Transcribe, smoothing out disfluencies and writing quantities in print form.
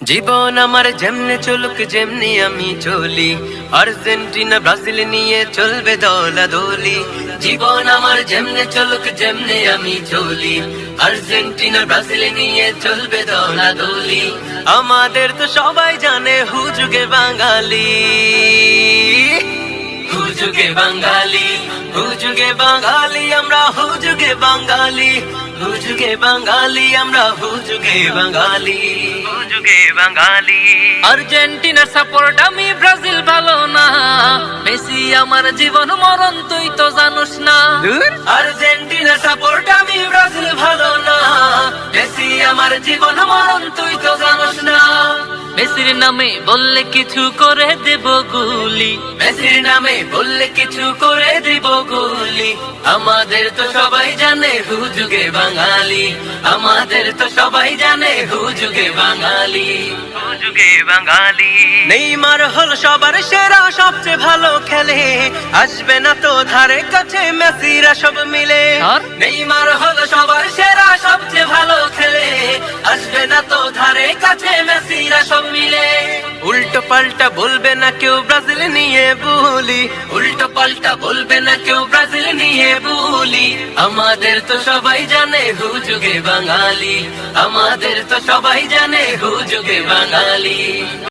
জীবন আমার যেমনে চলুক যেমনি আমি চলি, আর্জেন্টিনা ব্রাজিল নিয়ে চলবে দলাদলি। জীবন আমার যেমনে চলুক যেমনি আমি চলি, আর্জেন্টিনা ব্রাজিল নিয়ে চলবে দলাদলি। আমাদের তো সবাই জানে হুজুগে বাঙালি, হুজুগে বাঙালি, হুজুগে বাঙালি আমরা, হুজুগে বাঙালি, হুজুগে বাঙালি আমরা, হুজুগে বাঙালি, হুজুগে বাঙালি। আর্জেন্টিনার সাপোর্ট আমি, ব্রাজিল ভালো না। মেসি আমার জীবন মরণ তুই তো জানোস না। আর্জেন্টিনার সাপোর্ট আমি, ব্রাজিল ভালো না। মেসি আমার জীবন মরণ তুই তো জানোস না। মেসির নামে বললে কিছু করে দেব গুলি, মেসির নামে বললে কিছু করে দিব গুলি। আমাদের তো সবাই জানে হুজুগে বাঙালি, আমাদের তো সবাই জানে হুজুগে বাঙালি, হুজুগে বাঙালি। নেইমার হল সবার সেরা, সবচেয়ে ভালো খেলে, আসবে না তো ধারে কাছে মেসিরা সব মিলে। আর? নেইমার হল সবার সেরা, সবচেয়ে ভালো খেলে, আসবে না তো ধারে কাছে মেসিরা সব মিলে। উল্টো পাল্টা বলবে না কেউ ব্রাজিল নিয়ে বলি, উল্টো পাল্টা বলবে না কেউ ব্রাজিল নিয়ে বলি। আমাদের তো সবাই জানে হুজুগে বাঙালি, আমাদের তো সবাই জানে হুজুগে বাঙালি।